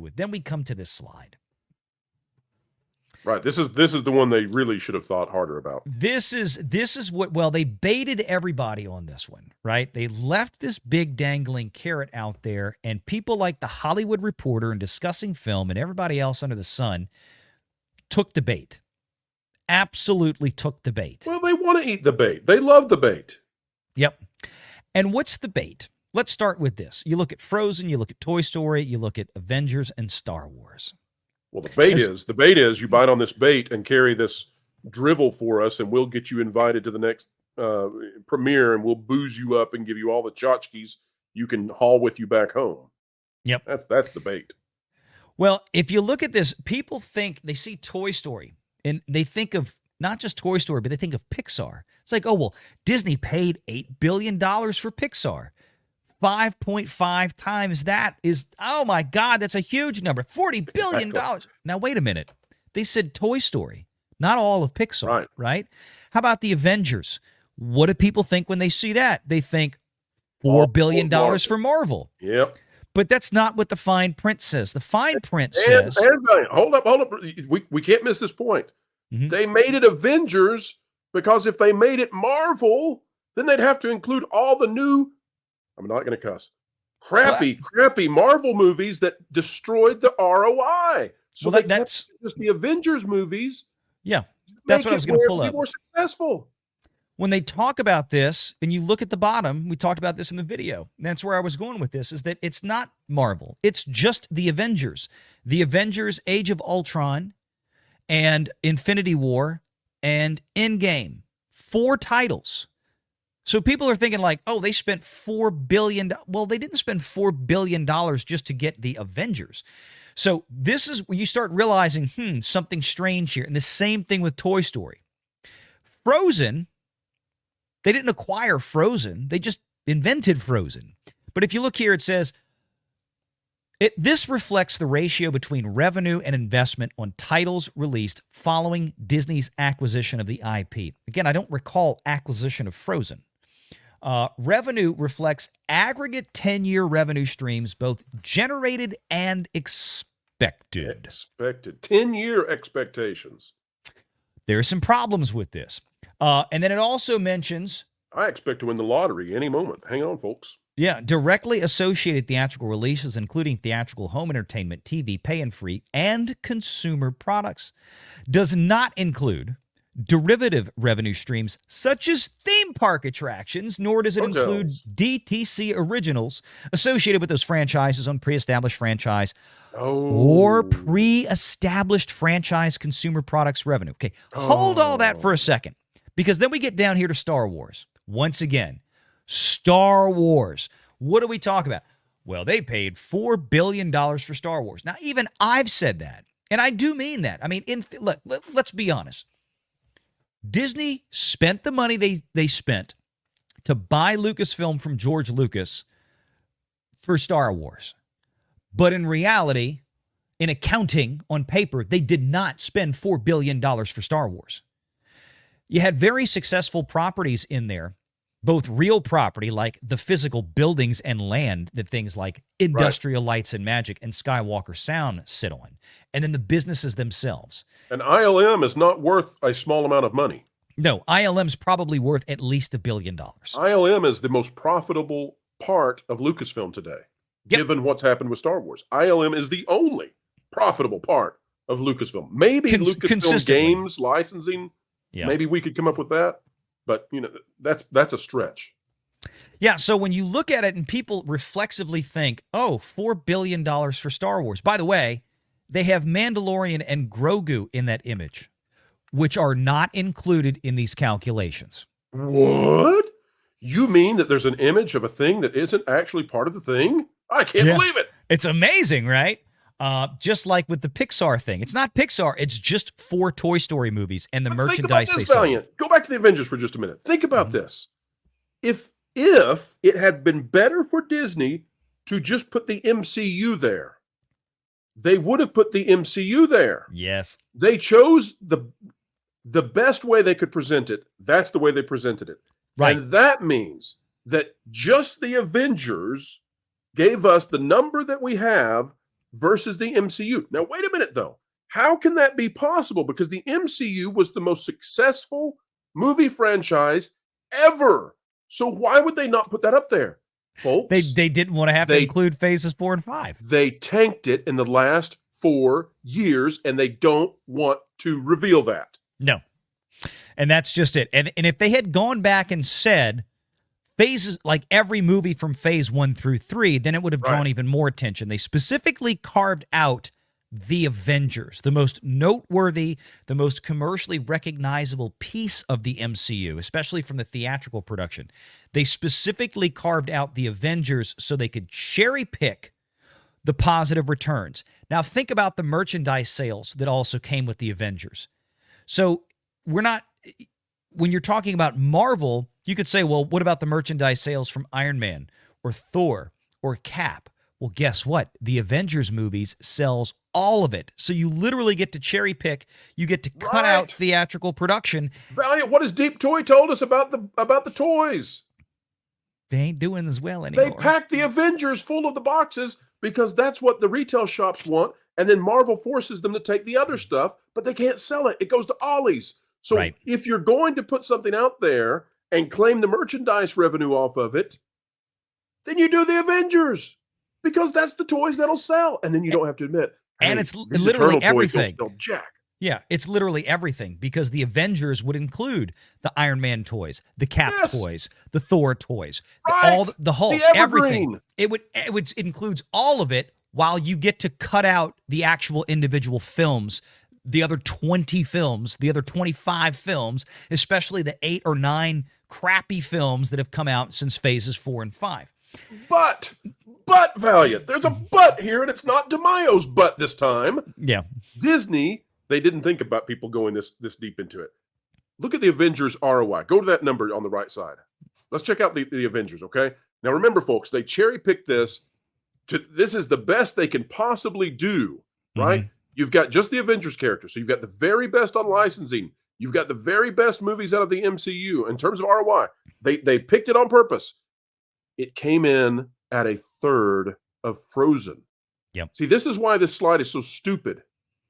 with. Then we come to this slide. Right. This is the one they really should have thought harder about. This is what, well, they baited everybody on this one, right? They left this big dangling carrot out there, and people like the Hollywood Reporter and Discussing Film and everybody else under the sun took the bait. Absolutely took the bait. Well, they want to eat the bait. They love the bait. Yep. And what's the bait? Let's start with this. You look at Frozen, you look at Toy Story, you look at Avengers and Star Wars. Well, the bait is you bite on this bait and carry this drivel for us, and we'll get you invited to the next premiere, and we'll booze you up and give you all the tchotchkes you can haul with you back home. Yep. That's the bait. Well, if you look at this, people think they see Toy Story, and they think of not just Toy Story, but they think of Pixar. It's like, oh, well, Disney paid $8 billion for Pixar. 5.5 times that is, oh my God, that's a huge number. $40 billion. Exactly. Now, wait a minute. They said Toy Story, not all of Pixar, right? How about the Avengers? What do people think when they see that? They think $4 billion for Marvel. Yep. But that's not what the fine print says. The fine print says... Hold up. We can't miss this point. Mm-hmm. They made it Avengers because if they made it Marvel, then they'd have to include all the new... I'm not going to cuss. Crappy Marvel movies that destroyed the ROI. So that's just the Avengers movies. Yeah, that's what I was going to pull up. More successful. When they talk about this, and you look at the bottom, we talked about this in the video. That's where I was going with this, is that it's not Marvel. It's just the Avengers. The Avengers Age of Ultron and Infinity War and Endgame. 4 titles. So people are thinking like, oh, they spent $4 billion. Well, they didn't spend $4 billion just to get the Avengers. So this is when you start realizing, something strange here. And the same thing with Toy Story. Frozen, they didn't acquire Frozen. They just invented Frozen. But if you look here, it says, this reflects the ratio between revenue and investment on titles released following Disney's acquisition of the IP. Again, I don't recall acquisition of Frozen. Revenue reflects aggregate 10-year revenue streams, both generated and expected. 10-year expectations. There are some problems with this. And then it also mentions... I expect to win the lottery any moment. Hang on, folks. Yeah, directly associated theatrical releases, including theatrical home entertainment, TV, pay and free, and consumer products. Does not include derivative revenue streams such as theme park attractions, nor does it include DTC originals associated with those franchises on pre-established franchise or pre-established franchise consumer products revenue. Okay, hold all that for a second, because then we get down here to Star Wars. Once again, Star Wars. What do we talk about? Well, they paid $4 billion for Star Wars. Now, even I've said that, and I do mean that. I mean, look, let's be honest. Disney spent the money they spent to buy Lucasfilm from George Lucas for Star Wars. But in reality, in accounting, on paper, they did not spend $4 billion for Star Wars. You had very successful properties in there, both real property like the physical buildings and land that things like Industrial Lights and Magic and Skywalker Sound sit on, and then the businesses themselves. And ILM is not worth a small amount of money. No, ILM's probably worth at least $1 billion. ILM is the most profitable part of Lucasfilm today, given what's happened with Star Wars. ILM is the only profitable part of Lucasfilm. Maybe Lucasfilm Games licensing, maybe we could come up with that. But, that's a stretch. Yeah, so when you look at it and people reflexively think, oh, $4 billion for Star Wars. By the way, they have Mandalorian and Grogu in that image, which are not included in these calculations. What? You mean that there's an image of a thing that isn't actually part of the thing? I can't believe it. It's amazing, right? Just like with the Pixar thing. It's not Pixar. It's just 4 Toy Story movies and the merchandise they sell. Go back to the Avengers for just a minute. Think about this. If it had been better for Disney to just put the MCU there, they would have put the MCU there. Yes. They chose the best way they could present it. That's the way they presented it. Right. And that means that just the Avengers gave us the number that we have versus the MCU. Now, wait a minute, though. How can that be possible? Because the MCU was the most successful movie franchise ever. So why would they not put that up there, folks? They didn't want to have to include phases 4 and 5. They tanked it in the last 4 years, and they don't want to reveal that. No. And that's just it. And if they had gone back and said phases, like every movie from phase 1 through 3, then it would have drawn even more attention. They specifically carved out the Avengers, the most noteworthy, the most commercially recognizable piece of the MCU, especially from the theatrical production. They specifically carved out the Avengers so they could cherry pick the positive returns. Now think about the merchandise sales that also came with the Avengers. So when you're talking about Marvel, you could say, well, what about the merchandise sales from Iron Man or Thor or Cap? Well, guess what? The Avengers movies sells all of it. So you literally get to cherry pick. You get to cut out theatrical production. Valiant, what has Deep Toy told us about the toys? They ain't doing as well anymore. They pack the Avengers full of the boxes because that's what the retail shops want. And then Marvel forces them to take the other stuff, but they can't sell it. It goes to Ollie's. So if you're going to put something out there and claim the merchandise revenue off of it, then you do the Avengers. Because that's the toys that'll sell. And then you don't have to admit. Hey, and it's literally everything. Jack. Yeah, it's literally everything because the Avengers would include the Iron Man toys, the Cap toys, the Thor toys, the Hulk, everything. It includes all of it while you get to cut out the actual individual films, the other 20 films, the other 25 films, especially the 8 or 9 crappy films that have come out since phases 4 and 5. But Valiant, there's a but here, and it's not DeMaio's but this time. Yeah. Disney, they didn't think about people going this deep into it. Look at the Avengers ROI. Go to that number on the right side. Let's check out the Avengers, okay? Now remember, folks, they cherry-picked this. This is the best they can possibly do, right? Mm-hmm. You've got just the Avengers characters. So you've got the very best on licensing. You've got the very best movies out of the MCU. In terms of ROI, they picked it on purpose. It came in at a third of Frozen. Yep. See, this is why this slide is so stupid,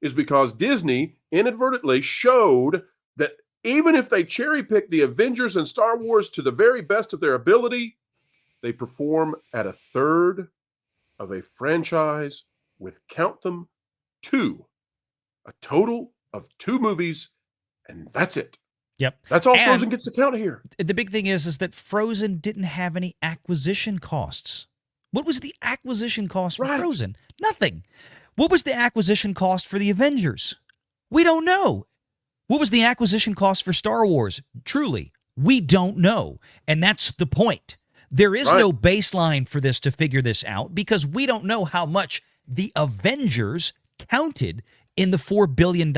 is because Disney inadvertently showed that even if they cherry-pick the Avengers and Star Wars to the very best of their ability, they perform at a third of a franchise with, count them, 2. A total of 2 movies, and that's it. Yep. That's all Frozen gets to count here. The big thing is that Frozen didn't have any acquisition costs. What was the acquisition cost for Frozen? Nothing. What was the acquisition cost for the Avengers? We don't know. What was the acquisition cost for Star Wars? Truly, we don't know. And that's the point. There is no baseline for this to figure this out because we don't know how much the Avengers counted in the $4 billion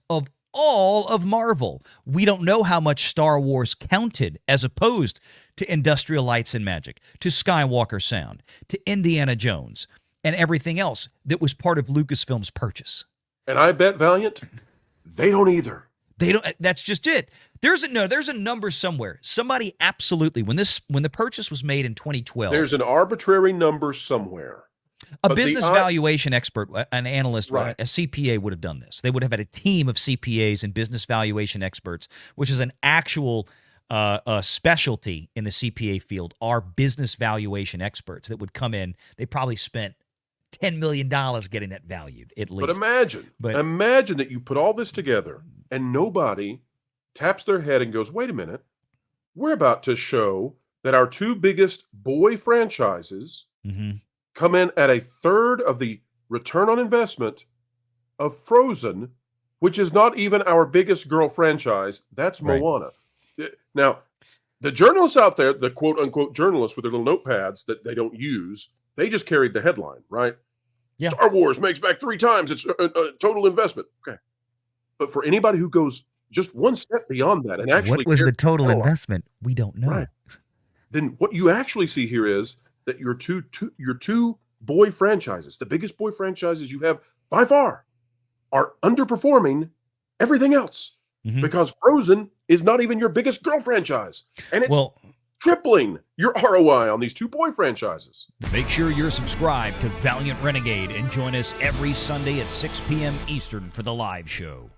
of all of Marvel. We don't know how much Star Wars counted as opposed to Industrial Lights and Magic, to Skywalker Sound, to Indiana Jones, and everything else that was part of Lucasfilm's purchase. And I bet, Valiant, they don't either. They don't. That's just it. There's a number somewhere. Somebody absolutely, when the purchase was made in 2012. There's an arbitrary number somewhere. A business valuation expert, an analyst, a CPA would have done this. They would have had a team of CPAs and business valuation experts, which is an actual specialty in the CPA field, are business valuation experts that would come in. They probably spent $10 million getting that valued, at least. But imagine that you put all this together and nobody taps their head and goes, wait a minute, we're about to show that our 2 biggest boy franchises come in at a third of the return on investment of Frozen, which is not even our biggest girl franchise. That's Moana. Now, the journalists out there, the quote-unquote journalists with their little notepads that they don't use, they just carried the headline, right? Yeah. Star Wars makes back 3 times its total investment. Okay. But for anybody who goes just one step beyond that and actually... What was the total investment? We don't know. Right. Then what you actually see here is that your two boy franchises, the biggest boy franchises you have by far, are underperforming everything else because Frozen is not even your biggest girl franchise. And it's tripling your ROI on these 2 boy franchises. Make sure you're subscribed to Valiant Renegade and join us every Sunday at 6 p.m. Eastern for the live show.